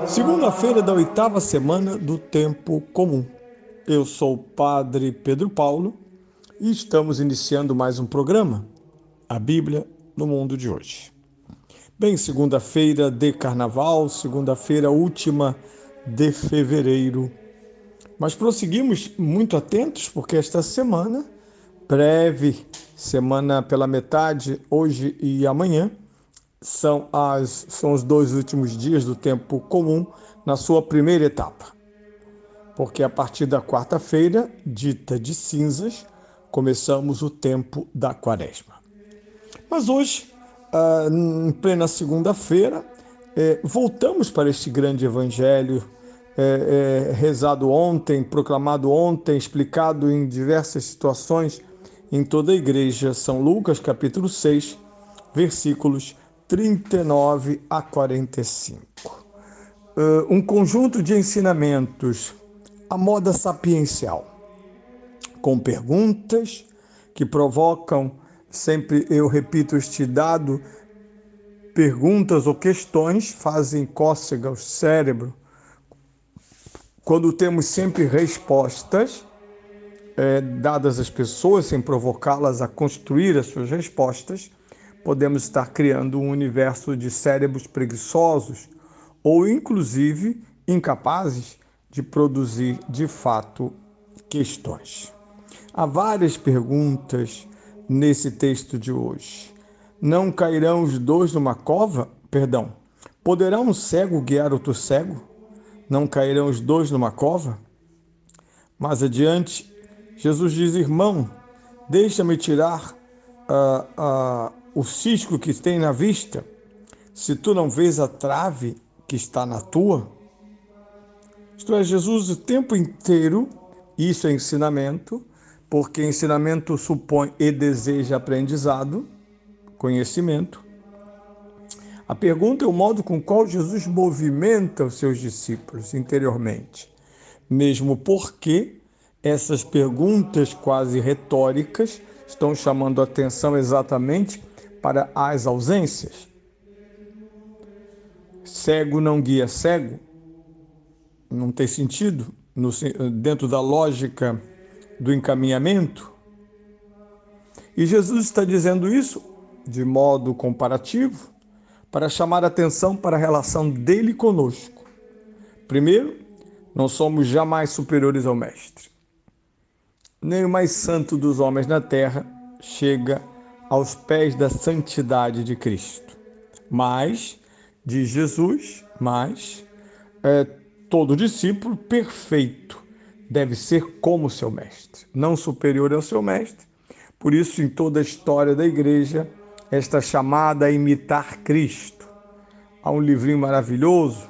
Segunda-feira da 8ª semana do Tempo Comum. Eu sou o Padre Pedro Paulo e estamos iniciando mais um programa, a Bíblia no Mundo de hoje. Bem, segunda-feira de Carnaval, segunda-feira última de fevereiro. Mas prosseguimos muito atentos porque esta semana, breve, semana pela metade, hoje e amanhã, são os 2 últimos dias do Tempo Comum na sua primeira etapa. Porque a partir da quarta-feira, dita de cinzas, começamos o tempo da Quaresma. Mas hoje, em plena segunda-feira, voltamos para este grande evangelho, rezado ontem, proclamado ontem, explicado em diversas situações em toda a igreja, São Lucas, capítulo 6, versículos 39 a 45. Um conjunto de ensinamentos à moda sapiencial, com perguntas que provocam, sempre eu repito este dado, perguntas ou questões fazem cócega ao cérebro. Quando temos sempre respostas dadas às pessoas, sem provocá-las a construir as suas respostas, podemos estar criando um universo de cérebros preguiçosos ou, inclusive, incapazes de produzir, de fato, questões. Há várias perguntas nesse texto de hoje. Não cairão os dois numa cova? Poderá um cego guiar outro cego? Não cairão os dois numa cova? Mais adiante, Jesus diz: irmão, deixa-me tirar o cisco que tem na vista, se tu não vês a trave que está na tua. Isto é, Jesus o tempo inteiro, isso é ensinamento, porque ensinamento supõe e deseja aprendizado, conhecimento. A pergunta é o modo com qual Jesus movimenta os seus discípulos interiormente, mesmo porque essas perguntas quase retóricas estão chamando a atenção exatamente para as ausências. Cego não guia cego, não tem sentido dentro da lógica do encaminhamento. E Jesus está dizendo isso de modo comparativo para chamar a atenção para a relação dele conosco. Primeiro, não somos jamais superiores ao Mestre. Nem o mais santo dos homens na terra chega aos pés da santidade de Cristo. Mas, diz Jesus, todo discípulo perfeito deve ser como seu mestre, não superior ao seu mestre. Por isso, em toda a história da igreja, esta chamada a imitar Cristo. Há um livrinho maravilhoso,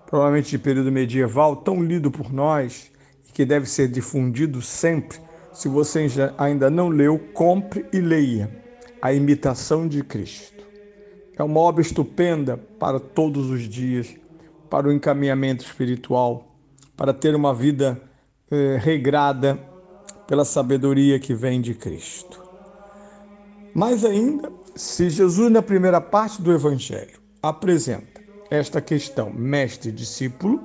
provavelmente de período medieval, tão lido por nós, e que deve ser difundido sempre. Se você ainda não leu, compre e leia A Imitação de Cristo. É uma obra estupenda para todos os dias, para o encaminhamento espiritual, para ter uma vida regrada pela sabedoria que vem de Cristo. Mais ainda, se Jesus, na primeira parte do Evangelho, apresenta esta questão mestre-discípulo,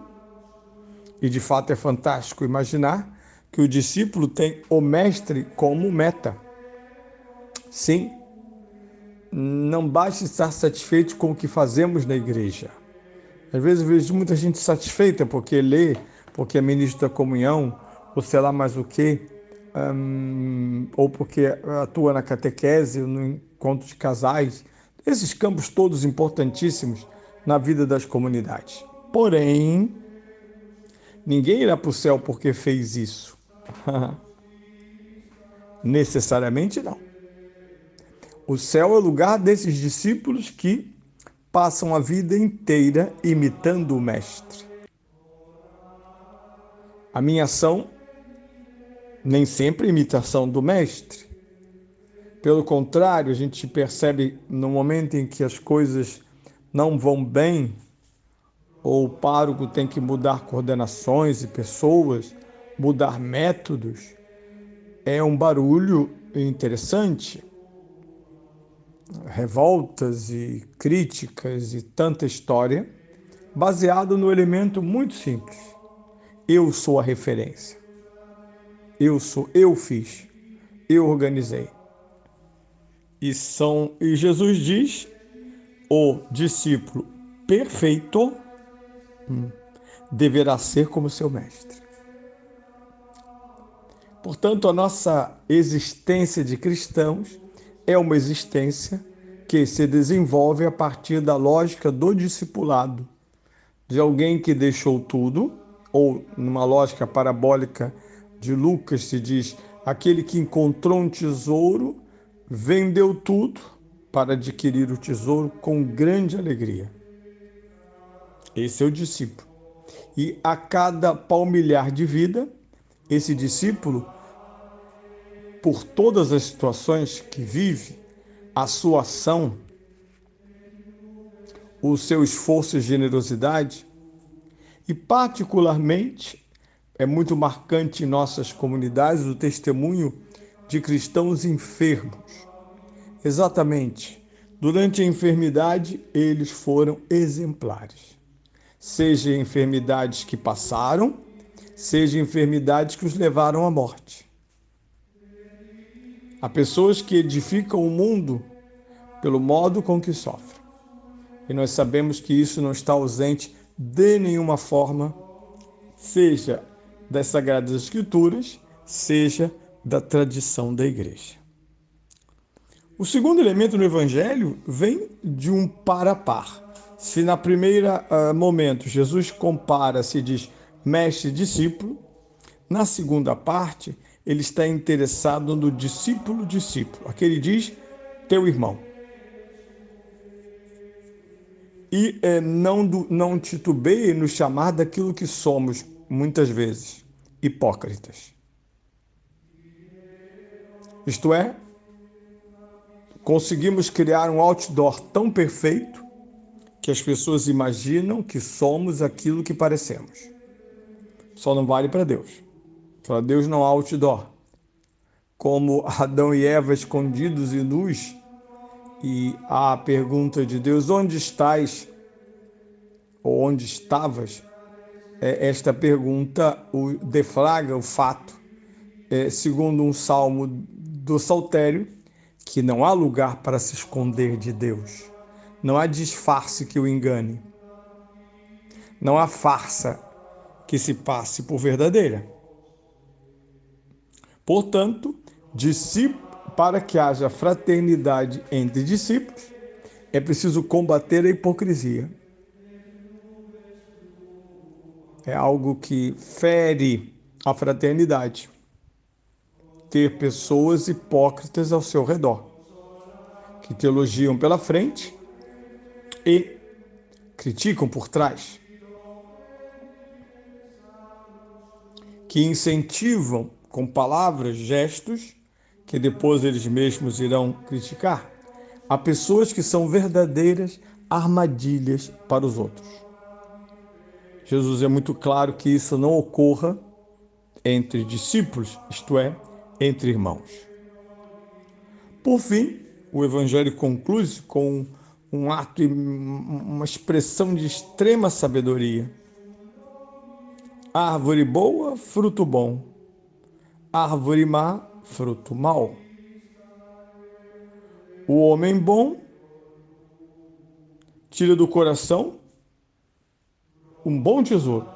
e de fato é fantástico imaginar que o discípulo tem o mestre como meta. Sim, não basta estar satisfeito com o que fazemos na igreja. Às vezes eu vejo muita gente satisfeita porque lê, porque é ministro da comunhão, ou sei lá mais o quê, ou porque atua na catequese, no encontro de casais, esses campos todos importantíssimos na vida das comunidades. Porém, ninguém irá para o céu porque fez isso. Necessariamente não. O céu é o lugar desses discípulos que passam a vida inteira imitando o mestre. A minha ação nem sempre é imitação do mestre. Pelo contrário, a gente percebe no momento em que as coisas não vão bem, ou o pároco tem que mudar coordenações e pessoas, mudar métodos, é um barulho interessante. Revoltas e críticas e tanta história, baseado no elemento muito simples. Eu sou a referência. Eu fiz, eu organizei. E Jesus diz: o discípulo perfeito deverá ser como seu mestre. Portanto, a nossa existência de cristãos é uma existência que se desenvolve a partir da lógica do discipulado, de alguém que deixou tudo, ou numa lógica parabólica de Lucas se diz, aquele que encontrou um tesouro, vendeu tudo para adquirir o tesouro com grande alegria. Esse é o discípulo. E a cada palmilhar de vida, esse discípulo, por todas as situações que vive, a sua ação, o seu esforço e generosidade, e particularmente é muito marcante em nossas comunidades o testemunho de cristãos enfermos. Exatamente, durante a enfermidade eles foram exemplares. Seja enfermidades que passaram, seja enfermidades que os levaram à morte. Há pessoas que edificam o mundo pelo modo com que sofrem. E nós sabemos que isso não está ausente de nenhuma forma, seja das Sagradas Escrituras, seja da tradição da igreja. O segundo elemento no Evangelho vem de um par a par. Se na primeira momento Jesus compara, se diz mestre e discípulo, na segunda parte ele está interessado no discípulo. Aqui ele diz teu irmão. E não titubeie nos chamar daquilo que somos, muitas vezes, hipócritas. Isto é, conseguimos criar um outdoor tão perfeito que as pessoas imaginam que somos aquilo que parecemos. Só não vale para Deus. Para Deus não há outdoor. Como Adão e Eva escondidos e nus, e a pergunta de Deus, onde estás? Ou onde estavas? Esta pergunta deflagra o fato, segundo um salmo do Saltério, que não há lugar para se esconder de Deus. Não há disfarce que o engane. Não há farsa que se passe por verdadeira. Portanto, para que haja fraternidade entre discípulos, é preciso combater a hipocrisia. É algo que fere a fraternidade. Ter pessoas hipócritas ao seu redor, que te elogiam pela frente e criticam por trás, que incentivam com palavras, gestos, que depois eles mesmos irão criticar. Há pessoas que são verdadeiras armadilhas para os outros. Jesus é muito claro que isso não ocorra entre discípulos, isto é, entre irmãos. Por fim, o Evangelho conclui com um ato e uma expressão de extrema sabedoria. Árvore boa, fruto bom. Árvore má, fruto mau. O homem bom tira do coração um bom tesouro.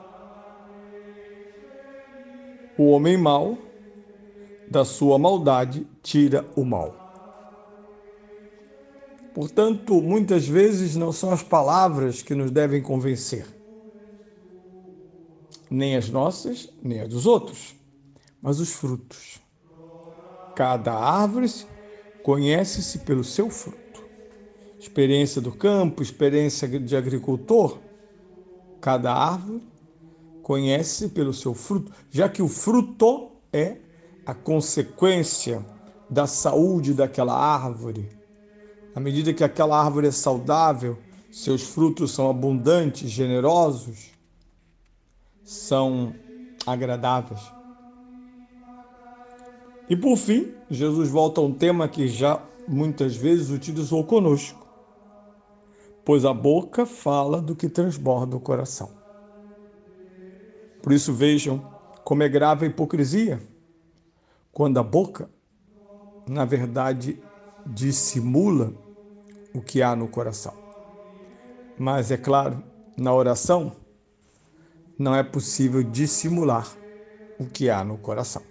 O homem mau, da sua maldade, tira o mal. Portanto, muitas vezes não são as palavras que nos devem convencer, nem as nossas, nem as dos outros, mas os frutos. Cada árvore conhece-se pelo seu fruto. experiência do campo, experiência de agricultor. Cada árvore conhece pelo seu fruto, já que o fruto é a consequência da saúde daquela árvore. À medida que aquela árvore é saudável, seus frutos são abundantes, generosos, são agradáveis. E por fim, Jesus volta a um tema que já muitas vezes utilizou conosco, pois a boca fala do que transborda o coração. Por isso vejam como é grave a hipocrisia, quando a boca, na verdade, dissimula o que há no coração. Mas é claro, na oração, não é possível dissimular o que há no coração.